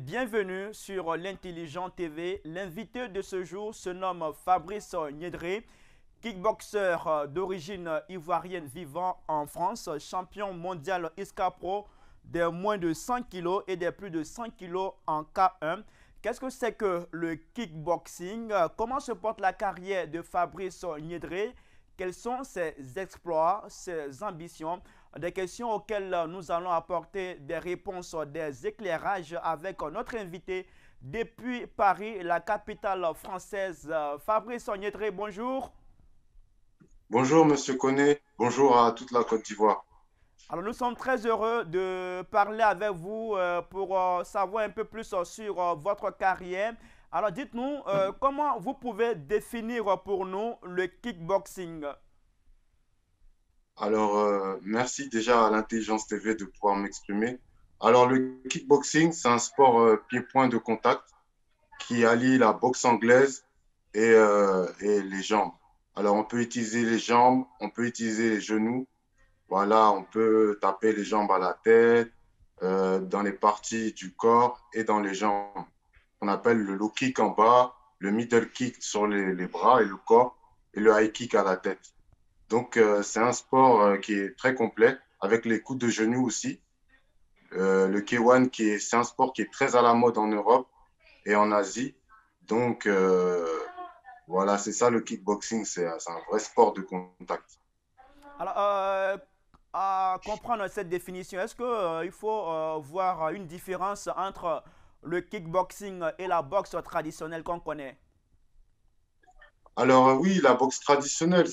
bienvenue sur l'Intelligent TV. L'invité de ce jour se nomme Fabrice Niédré, kickboxer d'origine ivoirienne vivant en France, champion mondial ISCA Pro des moins de 100 kg et des plus de 100 kg en K1. Qu'est-ce que c'est que le kickboxing? Comment se porte la carrière de Fabrice Niédré? Quels sont ses exploits, ses ambitions? Des questions auxquelles nous allons apporter des réponses, des éclairages avec notre invité depuis Paris, la capitale française, Fabrice Niédré. Bonjour. Bonjour Monsieur Koné, bonjour à toute la Côte d'Ivoire. Alors, nous sommes très heureux de parler avec vous pour savoir un peu plus sur votre carrière. Alors, dites-nous, comment vous pouvez définir pour nous le kickboxing? Merci déjà à l'Intelligence TV de pouvoir m'exprimer. Alors, le kickboxing, c'est un sport pied-point de contact qui allie la boxe anglaise et les jambes. Alors, on peut utiliser les jambes, on peut utiliser les genoux. Voilà, on peut taper les jambes à la tête, dans les parties du corps et dans les jambes. On appelle le low kick en bas, le middle kick sur les bras et le corps, et le high kick à la tête. Donc, c'est un sport qui est très complet, avec les coups de genoux aussi. Le K1, c'est un sport qui est très à la mode en Europe et en Asie. Donc, voilà, c'est ça le kickboxing, c'est un vrai sport de contact. Alors, à comprendre cette définition, est-ce qu'il faut voir une différence entre le kickboxing et la boxe traditionnelle qu'on connaît? Oui, la boxe traditionnelle,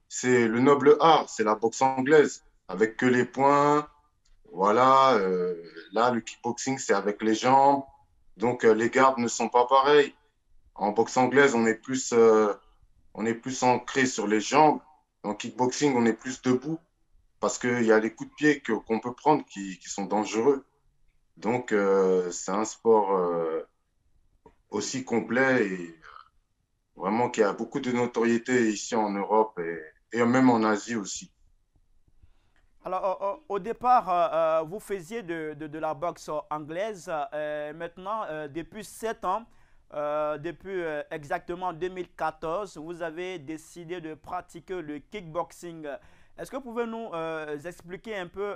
c'est le noble art, c'est la boxe anglaise, avec que les poings. Voilà, là, le kickboxing, c'est avec les jambes. Donc, les gardes ne sont pas pareils. En boxe anglaise, on est plus ancré sur les jambes. En kickboxing, on est plus debout parce qu'il y a les coups de pied qu'on peut prendre qui sont dangereux. Donc, c'est un sport aussi complet et vraiment qui a beaucoup de notoriété ici en Europe et même en Asie aussi. Alors, au départ, vous faisiez de la boxe anglaise. Maintenant, depuis 7 ans, depuis exactement 2014, vous avez décidé de pratiquer le kickboxing. Est-ce que vous pouvez nous expliquer un peu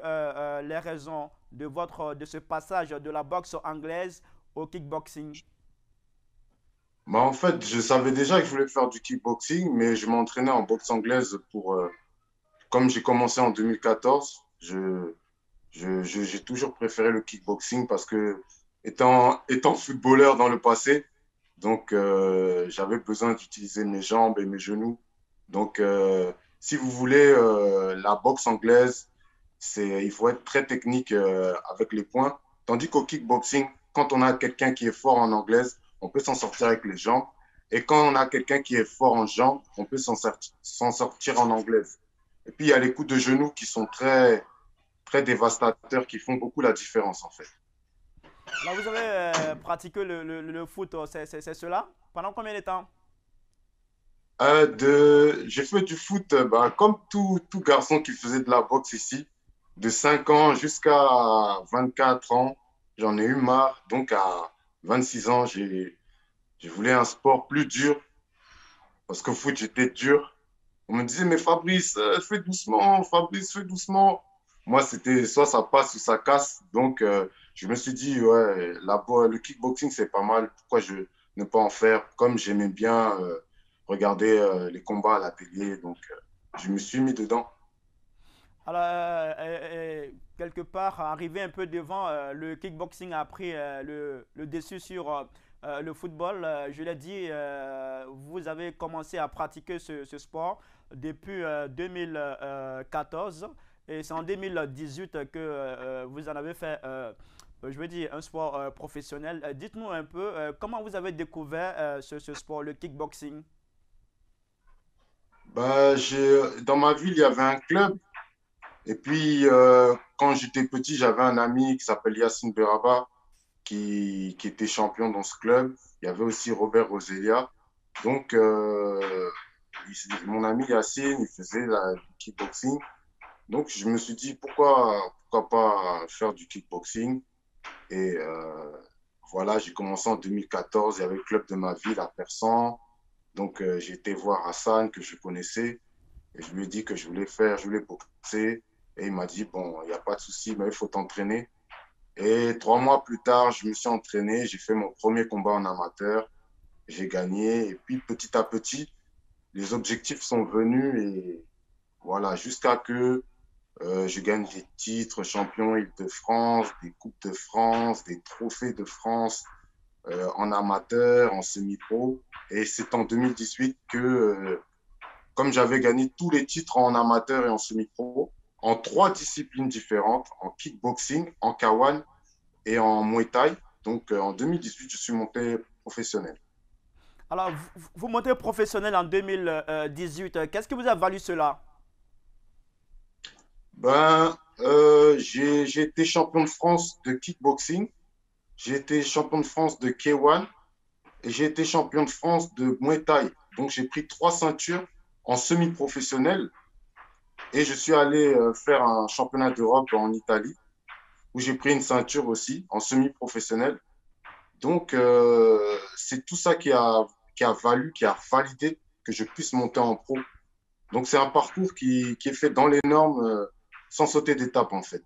les raisons de ce passage de la boxe anglaise au kickboxing? En fait, je savais déjà que je voulais faire du kickboxing, mais je m'entraînais en boxe anglaise comme j'ai commencé en 2014, j'ai toujours préféré le kickboxing parce que étant footballeur dans le passé, donc j'avais besoin d'utiliser mes jambes et mes genoux. Donc, si vous voulez, la boxe anglaise, il faut être très technique avec les poings. Tandis qu'au kickboxing, quand on a quelqu'un qui est fort en anglaise, on peut s'en sortir avec les jambes. Et quand on a quelqu'un qui est fort en jambes, on peut s'en sortir en anglaise. Et puis, il y a les coups de genoux qui sont très dévastateurs, qui font beaucoup la différence, en fait. Alors, vous avez pratiqué le foot, c'est cela? Pendant combien de temps? J'ai fait du foot comme tout garçon qui faisait de la boxe ici, de 5 ans jusqu'à 24 ans. J'en ai eu marre. Donc, à 26 ans, je voulais un sport plus dur parce qu'au foot, j'étais dur. On me disait, mais Fabrice, fais doucement, Fabrice, fais doucement. Moi, c'était soit ça passe ou ça casse. Donc, je me suis dit, ouais, le kickboxing, c'est pas mal. Pourquoi je ne pas en faire? Comme j'aimais bien regarder les combats à la télé. Donc, je me suis mis dedans. Alors, quelque part, arrivé un peu devant, le kickboxing a pris le dessus sur le football. Je l'ai dit, vous avez commencé à pratiquer ce sport depuis 2014 et c'est en 2018 que vous en avez fait, je veux dire, un sport professionnel. Dites-nous un peu comment vous avez découvert ce sport, le kickboxing. Dans ma ville, il y avait un club. Et puis, quand j'étais petit, j'avais un ami qui s'appelle Yacine Beraba, qui était champion dans ce club. Il y avait aussi Robert Roselia. Donc, mon ami Yacine, il faisait du kickboxing. Donc, je me suis dit, pourquoi pas faire du kickboxing? Et voilà, j'ai commencé en 2014. Il y avait le club de ma ville à Persan. Donc, j'ai été voir Hassan, que je connaissais. Et je lui ai dit que je voulais boxer. Et il m'a dit, bon, il n'y a pas de souci, mais il faut t'entraîner. Et 3 mois plus tard, je me suis entraîné. J'ai fait mon premier combat en amateur. J'ai gagné. Et puis, petit à petit, les objectifs sont venus. Et voilà, jusqu'à que je gagne des titres, champion Île-de-France, des Coupes de France, des trophées de France en amateur, en semi-pro. Et c'est en 2018 que, comme j'avais gagné tous les titres en amateur et en semi-pro, en 3 disciplines différentes, en kickboxing, en K1 et en Muay Thai. Donc en 2018, je suis monté professionnel. Alors, vous montez professionnel en 2018. Qu'est-ce qui vous a valu cela? J'ai été champion de France de kickboxing, j'ai été champion de France de K1 et j'ai été champion de France de Muay Thai. Donc j'ai pris 3 ceintures en semi-professionnel et je suis allé faire un championnat d'Europe en Italie où j'ai pris une ceinture aussi en semi-professionnel. Donc c'est tout ça qui a valu, qui a validé que je puisse monter en pro. Donc c'est un parcours qui est fait dans les normes sans sauter d'étape en fait.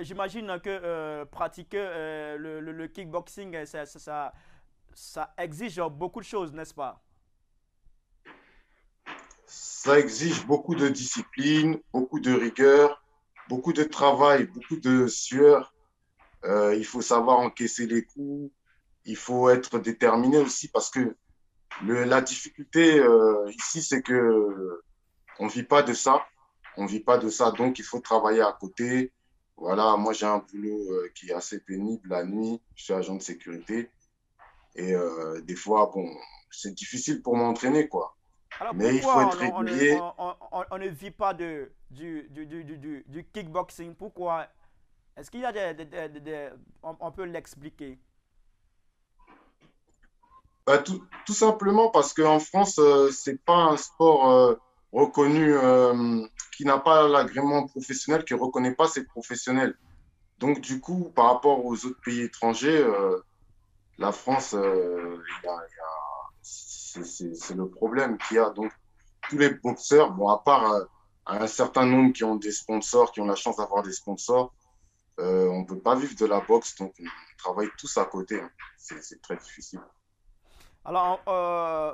J'imagine que pratiquer le kickboxing, ça exige beaucoup de choses, n'est-ce pas? Ça exige beaucoup de discipline, beaucoup de rigueur, beaucoup de travail, beaucoup de sueur. Il faut savoir encaisser les coups. Il faut être déterminé aussi parce que la difficulté ici, c'est que on vit pas de ça. On vit pas de ça. Donc, il faut travailler à côté. Voilà, moi, j'ai un boulot qui est assez pénible la nuit. Je suis agent de sécurité. Et des fois, bon, c'est difficile pour m'entraîner, quoi. Alors Mais il faut pourquoi être régulier. on ne vit pas du kickboxing? Pourquoi? Est-ce qu'il y a on peut l'expliquer? Bah, tout simplement parce qu'en France, c'est pas un sport reconnu, qui n'a pas l'agrément professionnel, qui ne reconnaît pas ses professionnels. Donc, du coup, par rapport aux autres pays étrangers, la France, c'est le problème qu'il y a. Donc, tous les boxeurs, bon, à part un certain nombre qui ont des sponsors, qui ont la chance d'avoir des sponsors, on ne peut pas vivre de la boxe. Donc, on travaille tous à côté, hein. C'est très difficile. Alors,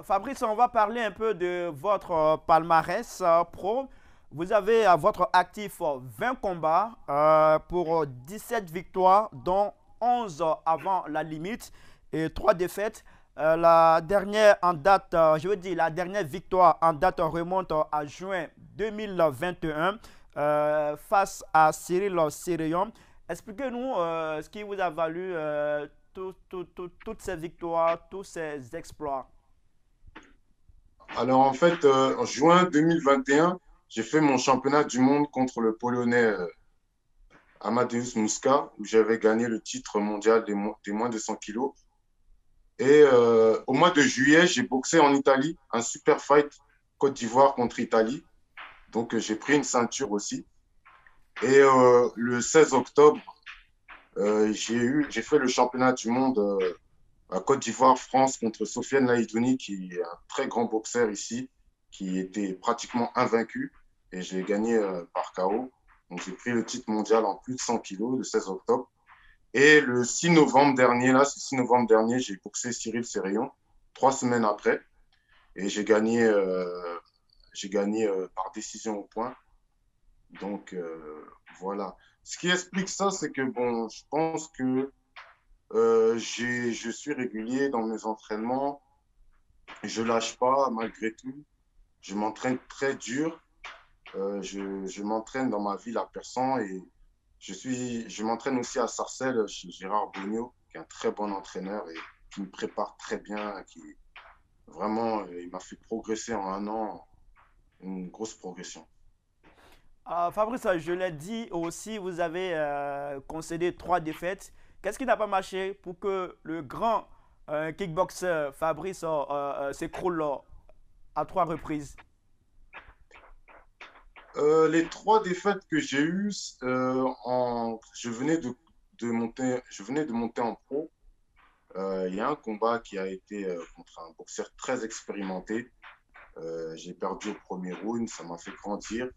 Fabrice, on va parler un peu de votre palmarès pro. Vous avez à votre actif 20 combats pour 17 victoires, dont 11 avant la limite et 3 défaites. La dernière en date, je veux dire, la dernière victoire en date remonte à juin 2021 face à Cyril Séréon. Expliquez-nous ce qui vous a valu toutes ces victoires, tous ces exploits. Alors, en fait, en juin 2021, j'ai fait mon championnat du monde contre le Polonais Amadeus Muska, où j'avais gagné le titre mondial des moins de 100 kilos. Et au mois de juillet, j'ai boxé en Italie, un super fight Côte d'Ivoire contre Italie. Donc, j'ai pris une ceinture aussi. Et le 16 octobre, j'ai fait le championnat du monde à Côte d'Ivoire, France, contre Sofiane Laïdouni, qui est un très grand boxeur ici, qui était pratiquement invaincu. Et j'ai gagné par KO. Donc, j'ai pris le titre mondial en plus de 100 kilos le 16 octobre. Et le 6 novembre dernier, là, ce 6 novembre dernier, j'ai boxé Cyril Séréon, 3 semaines après. Et j'ai gagné par décision au point. Donc, voilà. Ce qui explique ça, c'est que, bon, je pense que je suis régulier dans mes entraînements. Je lâche pas malgré tout. Je m'entraîne très dur. Je m'entraîne dans ma ville à Persan et je m'entraîne aussi à Sarcelles chez Gérard Bogno, qui est un très bon entraîneur et qui me prépare très bien, qui vraiment, il m'a fait progresser en un an, une grosse progression. Fabrice, je l'ai dit aussi, vous avez concédé 3 défaites. Qu'est-ce qui n'a pas marché pour que le grand kickboxer Fabrice s'écroule à 3 reprises? Les 3 défaites que j'ai eues, je venais je venais de monter en pro. Il y a un combat qui a été contre un boxeur très expérimenté. J'ai perdu au premier round, ça m'a fait grandir,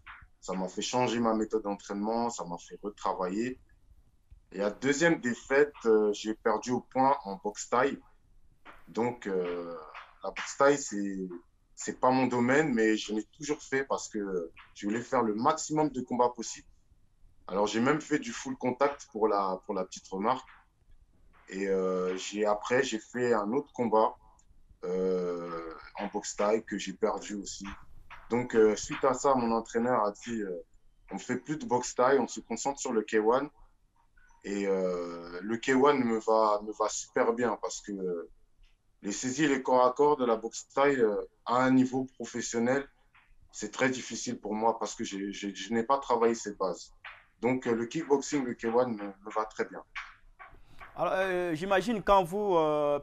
ça m'a fait changer ma méthode d'entraînement, ça m'a fait retravailler. Et la deuxième défaite, j'ai perdu au point en boxe thaï. Donc, la boxe thaï, c'est pas mon domaine, mais je l'ai toujours fait parce que je voulais faire le maximum de combats possible. Alors, j'ai même fait du full contact pour la petite remarque. Et après, j'ai fait un autre combat en boxe thaï que j'ai perdu aussi. Donc, suite à ça, mon entraîneur a dit on ne fait plus de boxe thaï, on se concentre sur le K1. Et le K1 me va super bien parce que les saisies et les corps à corps de la boxe thaï à un niveau professionnel, c'est très difficile pour moi parce que je n'ai pas travaillé ces bases. Donc, le kickboxing, le K1 me va très bien. Alors, j'imagine quand vous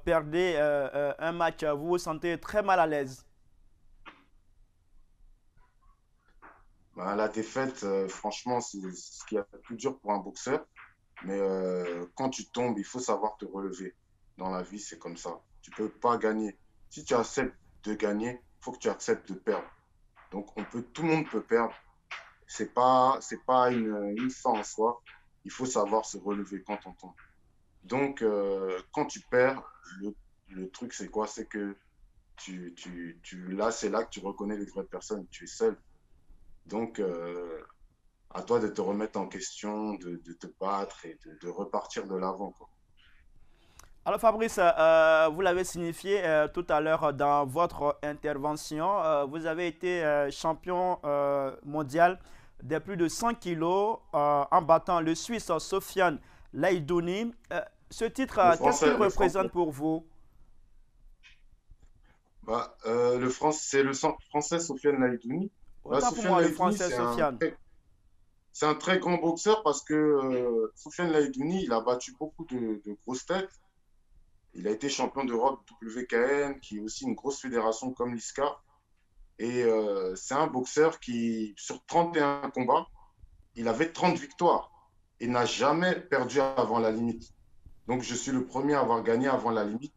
perdez un match, vous vous sentez très mal à l'aise. Ben, la défaite, franchement, c'est ce qui est le plus dur pour un boxeur. Mais quand tu tombes, il faut savoir te relever. Dans la vie, c'est comme ça. Tu peux pas gagner. Si tu acceptes de gagner, il faut que tu acceptes de perdre. Donc, tout le monde peut perdre. C'est pas une fin en soi. Il faut savoir se relever quand on tombe. Donc, quand tu perds, le truc, c'est quoi? C'est que là, c'est là que tu reconnais les vraies personnes. Tu es seul. Donc, à toi de te remettre en question, de te battre et de repartir de l'avant, quoi. Alors Fabrice, vous l'avez signifié tout à l'heure dans votre intervention, vous avez été champion mondial des plus de 100 kilos en battant le Suisse Sofiane Laïdouni. Ce titre, qu'est-ce qu'il Le français, représente pour vous? c'est le centre français Sofiane Laïdouni. Autant pour Sofiane moi, le Laïdouni, français Sofiane. c'est un très grand boxeur parce que Sofiane Laïdouni, il a battu beaucoup de grosses têtes. Il a été champion d'Europe WKN, qui est aussi une grosse fédération comme l'ISCA. Et c'est un boxeur qui, sur 31 combats, il avait 30 victoires et n'a jamais perdu avant la limite. Donc, je suis le premier à avoir gagné avant la limite.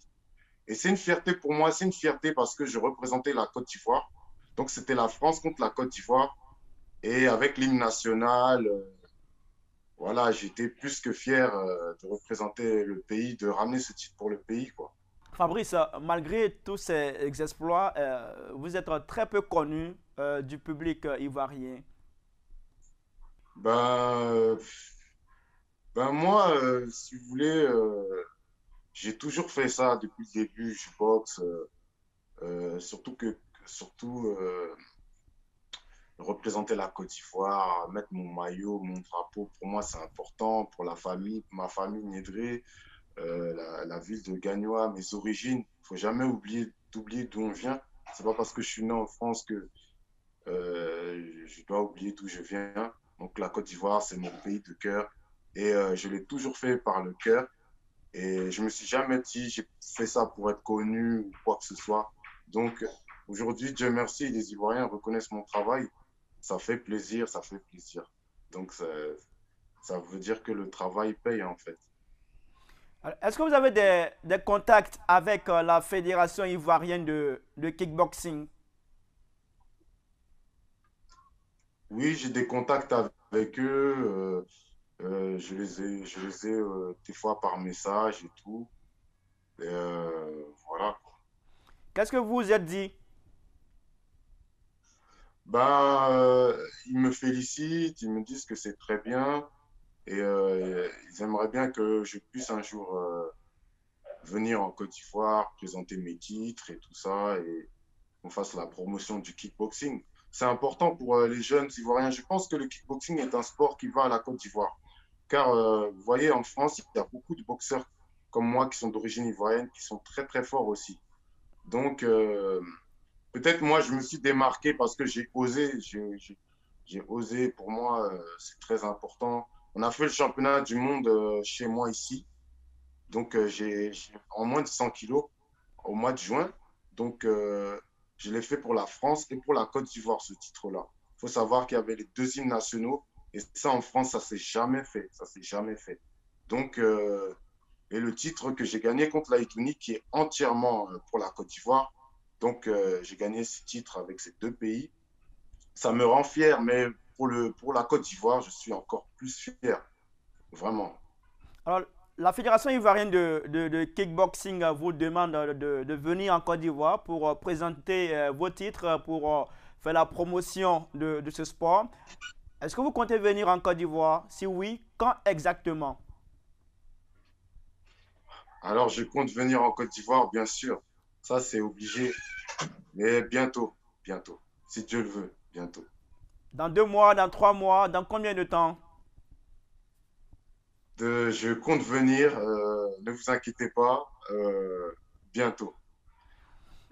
Et c'est une fierté pour moi, c'est une fierté parce que je représentais la Côte d'Ivoire. Donc, c'était la France contre la Côte d'Ivoire. Et avec l'hymne national, voilà, j'étais plus que fier de représenter le pays, de ramener ce titre pour le pays, quoi. Fabrice, malgré tous ces exploits, vous êtes très peu connu du public ivoirien. Ben, moi, si vous voulez, j'ai toujours fait ça depuis le début. Je boxe, surtout représenter la Côte d'Ivoire, mettre mon maillot, mon drapeau. Pour moi, c'est important pour la famille, pour ma famille Niédré, la ville de Gagnoa, mes origines. Il faut jamais d'oublier d'où on vient. C'est pas parce que je suis né en France que je dois oublier d'où je viens. Donc la Côte d'Ivoire, c'est mon pays de cœur. Et je l'ai toujours fait par le cœur. Et je me suis jamais dit, j'ai fait ça pour être connu ou quoi que ce soit. Donc aujourd'hui, Dieu merci, les Ivoiriens reconnaissent mon travail. Ça fait plaisir, ça fait plaisir. Donc ça veut dire que le travail paye en fait. Est-ce que vous avez des contacts avec la Fédération ivoirienne de kickboxing? Oui, j'ai des contacts avec eux. Je les ai des fois par message et tout. Et voilà. Qu'est-ce que vous vous êtes dit? Ils me félicitent, ils me disent que c'est très bien et ils aimeraient bien que je puisse un jour venir en Côte d'Ivoire, présenter mes titres et tout ça et qu'on fasse la promotion du kickboxing. C'est important pour les jeunes Ivoiriens. Je pense que le kickboxing est un sport qui va à la Côte d'Ivoire. Car vous voyez, en France, il y a beaucoup de boxeurs comme moi qui sont d'origine ivoirienne qui sont très très forts aussi. Donc, peut-être moi, je me suis démarqué parce que j'ai osé. J'ai osé. Pour moi, c'est très important. On a fait le championnat du monde chez moi ici. Donc, en moins de 100 kilos au mois de juin. Donc, je l'ai fait pour la France et pour la Côte d'Ivoire, ce titre-là. Il faut savoir qu'il y avait les deux hymnes nationaux. Et ça, en France, ça ne s'est jamais fait. Ça s'est jamais fait. Donc, et le titre que j'ai gagné contre la Lettonie, qui est entièrement pour la Côte d'Ivoire. Donc, j'ai gagné ce titre avec ces deux pays. Ça me rend fier, mais pour la Côte d'Ivoire, je suis encore plus fier, vraiment. Alors, la Fédération ivoirienne de kickboxing vous demande de venir en Côte d'Ivoire pour présenter vos titres, pour faire la promotion de ce sport. Est-ce que vous comptez venir en Côte d'Ivoire? Si oui, quand exactement? Alors, je compte venir en Côte d'Ivoire, bien sûr. Ça, c'est obligé. Mais bientôt, bientôt. Si Dieu le veut, bientôt. Dans 2 mois, dans 3 mois, dans combien de temps? Je compte venir, ne vous inquiétez pas, bientôt.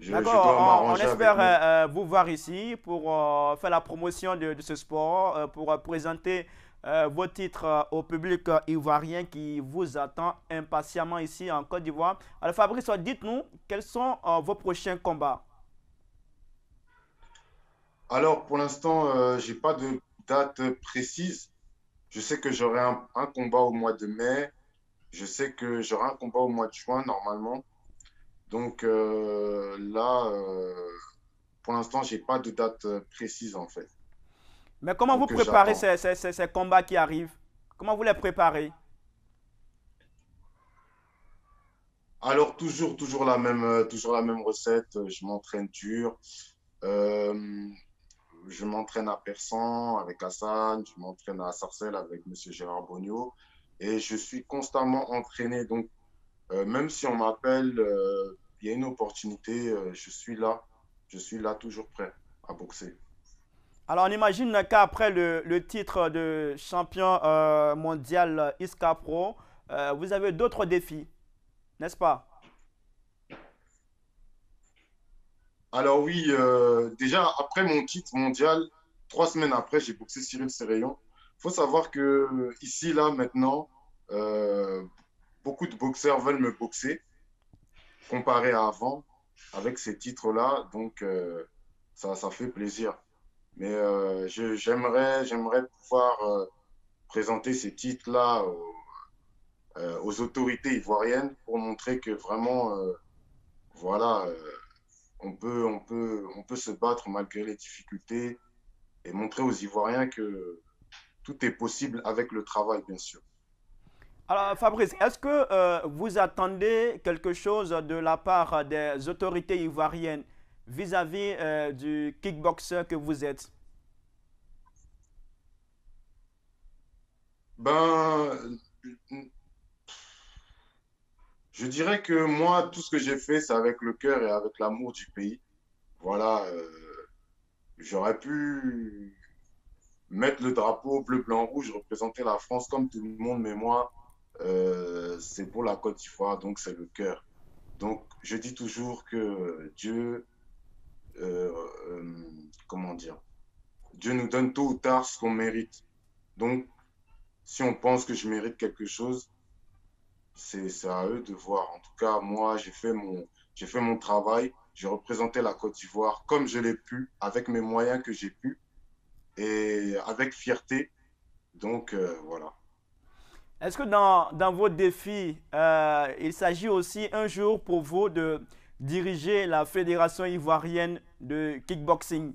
Je dois D'accord, on m'arranger avec espère mon... vous voir ici pour faire la promotion de ce sport, pour présenter vos titres au public ivoirien qui vous attend impatiemment ici en Côte d'Ivoire. Alors Fabrice, dites-nous quels sont vos prochains combats. Alors, pour l'instant, j'ai pas de date précise. Je sais que j'aurai un combat au mois de mai. Je sais que j'aurai un combat au mois de juin, normalement. Donc là, pour l'instant, j'ai pas de date précise, en fait. Mais comment vous Donc préparez j'attends. ces combats qui arrivent? Comment vous les préparez? Alors, toujours la même recette. Je m'entraîne dur. Euh, je m'entraîne à Persan avec Hassan. Je m'entraîne à Sarcelles avec Monsieur Gérard Bogno. Et je suis constamment entraîné. Donc, même si on m'appelle, il y a une opportunité, je suis là. Je suis là, toujours prêt à boxer. Alors on imagine qu'après le titre de champion mondial ISCA Pro, vous avez d'autres défis, n'est-ce pas? Alors oui, déjà après mon titre mondial, 3 semaines après, j'ai boxé Cyril Sérayon. Il faut savoir que ici, là, maintenant, euh, beaucoup de boxeurs veulent me boxer comparé à avant avec ces titres-là. Donc, ça fait plaisir. Mais j'aimerais pouvoir présenter ces titres-là aux autorités ivoiriennes pour montrer que vraiment, voilà, on peut se battre malgré les difficultés et montrer aux Ivoiriens que tout est possible avec le travail, bien sûr. Alors Fabrice, est-ce que vous attendez quelque chose de la part des autorités ivoiriennes vis-à-vis du kickboxer que vous êtes? Ben, je dirais que moi, tout ce que j'ai fait, c'est avec le cœur et avec l'amour du pays. Voilà, j'aurais pu mettre le drapeau bleu, blanc, rouge, représenter la France comme tout le monde, mais moi, c'est pour la Côte d'Ivoire, donc c'est le cœur. Donc, je dis toujours que Dieu, euh, euh, comment dire, Dieu nous donne tôt ou tard ce qu'on mérite. Donc, si on pense que je mérite quelque chose, c'est à eux de voir. En tout cas, moi, j'ai fait mon travail. J'ai représenté la Côte d'Ivoire comme je l'ai pu, avec mes moyens que j'ai pu et avec fierté. Donc, voilà. Est-ce que dans vos défis, il s'agit aussi un jour pour vous de diriger la Fédération ivoirienne de kickboxing?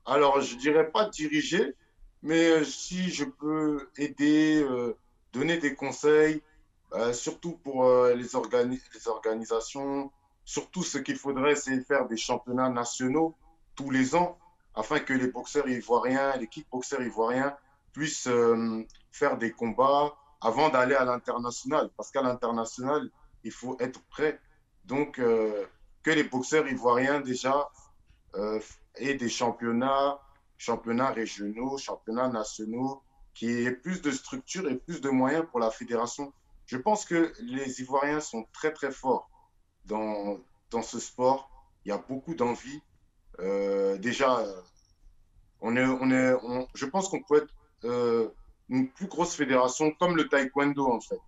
Alors, je dirais pas diriger, mais si je peux aider, donner des conseils, surtout pour les organisations, surtout ce qu'il faudrait, c'est faire des championnats nationaux tous les ans, afin que les boxeurs ivoiriens, les kickboxeurs ivoiriens puissent faire des combats avant d'aller à l'international, parce qu'à l'international, il faut être prêt. Donc, que les boxeurs ivoiriens déjà et des championnats régionaux, championnats nationaux, qui aient plus de structures et plus de moyens pour la fédération. Je pense que les Ivoiriens sont très très forts dans, dans ce sport. Il y a beaucoup d'envie. Déjà, je pense qu'on peut être une plus grosse fédération comme le taekwondo en fait.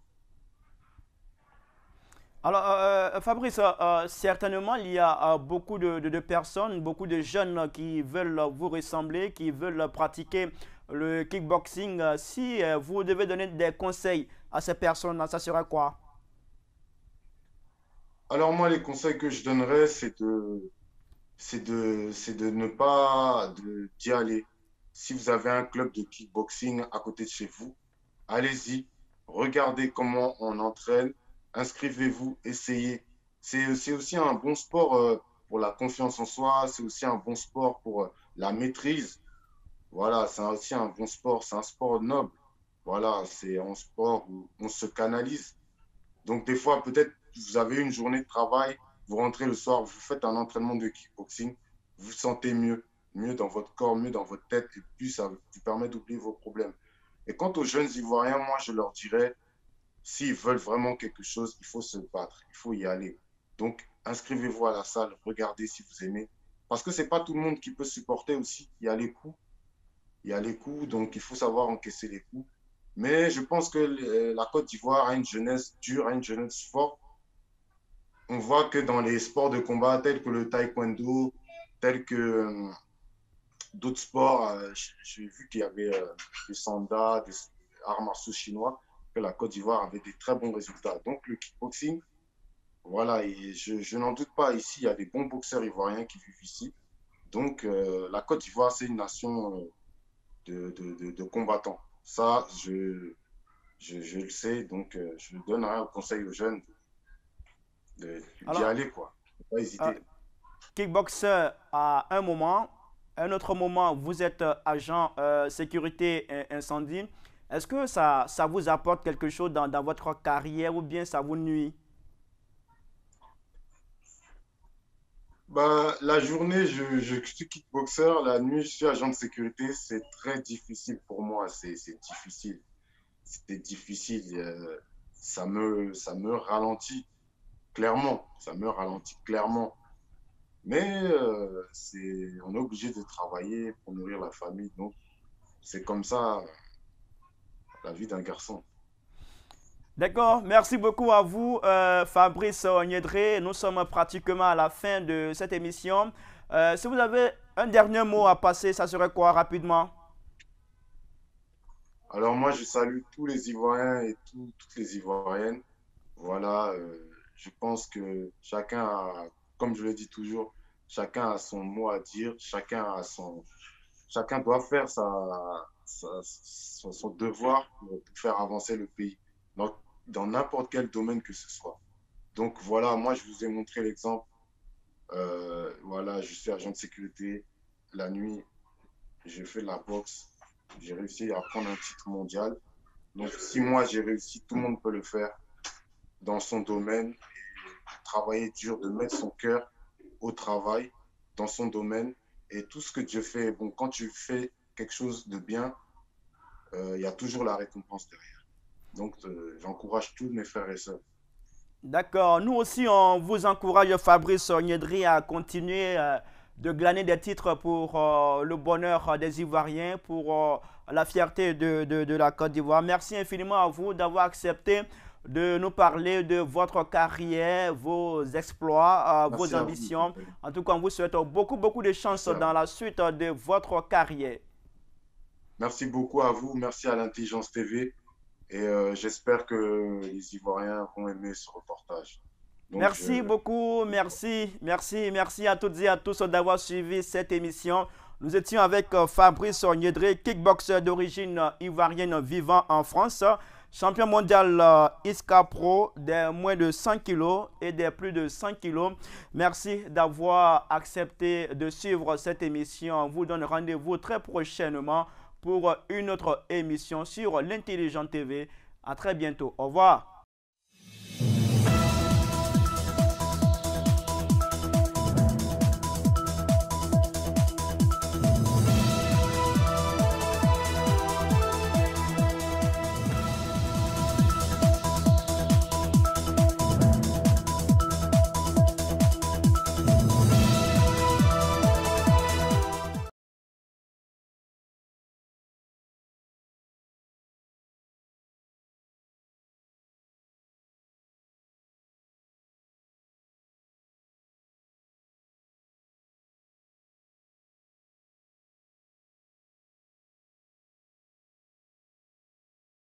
Alors, Fabrice, certainement, il y a beaucoup de personnes, beaucoup de jeunes qui veulent vous ressembler, qui veulent pratiquer le kickboxing. Si vous devez donner des conseils à ces personnes, ça serait quoi? Alors moi, les conseils que je donnerais, c'est de ne pas d'y aller. Si vous avez un club de kickboxing à côté de chez vous, allez-y, regardez comment on entraîne, inscrivez-vous, essayez. C'est aussi un bon sport pour la confiance en soi, c'est aussi un bon sport pour la maîtrise. Voilà, c'est aussi un bon sport, c'est un sport noble. Voilà, c'est un sport où on se canalise. Donc, des fois, peut-être vous avez une journée de travail, vous rentrez le soir, vous faites un entraînement de kickboxing, vous vous sentez mieux, mieux dans votre corps, mieux dans votre tête, et puis ça vous permet d'oublier vos problèmes. Et quant aux jeunes Ivoiriens, moi, je leur dirais, s'ils veulent vraiment quelque chose, il faut se battre, il faut y aller. Donc, inscrivez-vous à la salle, regardez si vous aimez. Parce que ce n'est pas tout le monde qui peut supporter aussi. Il y a les coups, il y a les coups, donc il faut savoir encaisser les coups. Mais je pense que la Côte d'Ivoire a une jeunesse dure, a une jeunesse forte. On voit que dans les sports de combat tels que le taekwondo, tels que d'autres sports, j'ai vu qu'il y avait des sanda, des arts martiaux chinois, que la Côte d'Ivoire avait des très bons résultats. Donc le kickboxing, voilà, et je n'en doute pas, ici, il y a des bons boxeurs ivoiriens qui vivent ici. Donc la Côte d'Ivoire, c'est une nation de combattants. Ça, je le sais, donc je donnerai un conseil aux jeunes d'y Alors, aller, quoi. Faut pas euh, hésiter. kickboxer à un moment, un autre moment, vous êtes agent sécurité incendie. Est-ce que ça vous apporte quelque chose dans votre carrière ou bien ça vous nuit? Bah, la journée, je suis kickboxer, la nuit, je suis agent de sécurité. C'est très difficile pour moi, c'est difficile. C'est difficile. Ça me ralentit clairement. Ça me ralentit clairement. Mais on est obligé de travailler pour nourrir la famille. Donc, c'est comme ça la vie d'un garçon. D'accord, merci beaucoup à vous, Fabrice Onyedre. Nous sommes pratiquement à la fin de cette émission. Si vous avez un dernier mot à passer, ça serait quoi rapidement? Alors moi, je salue tous les Ivoiriens et toutes les Ivoiriennes. Voilà, je pense que chacun a, comme je le dis toujours, chacun a son mot à dire, chacun doit faire son devoir pour faire avancer le pays dans n'importe quel domaine que ce soit. Donc voilà, moi je vous ai montré l'exemple. Voilà, je suis agent de sécurité. La nuit, j'ai fait de la boxe. J'ai réussi à prendre un titre mondial. Donc si moi j'ai réussi, tout le monde peut le faire dans son domaine, et travailler dur, de mettre son cœur au travail dans son domaine. Et tout ce que Dieu fait, bon, quand tu fais quelque chose de bien, il y a toujours la récompense derrière. Donc, j'encourage tous mes frères et sœurs. D'accord, nous aussi on vous encourage, Fabrice Onyedre, à continuer de glaner des titres pour le bonheur des Ivoiriens, pour la fierté de la Côte d'Ivoire. Merci infiniment à vous d'avoir accepté de nous parler de votre carrière, vos exploits, vos Merci à vous. ambitions. En tout cas, on vous souhaite beaucoup de chance Merci à dans vous. la suite de votre carrière. Merci beaucoup à vous. Merci à l'Intelligence TV. Et j'espère que les Ivoiriens vont aimer ce reportage. Donc, Merci beaucoup, merci à toutes et à tous d'avoir suivi cette émission. Nous étions avec Fabrice Onyedre, kickboxer d'origine ivoirienne vivant en France, champion mondial ISCA Pro des moins de 100 kilos et des plus de 100 kilos. Merci d'avoir accepté de suivre cette émission. On vous donne rendez-vous très prochainement pour une autre émission sur l'Intelligent TV. À très bientôt. Au revoir.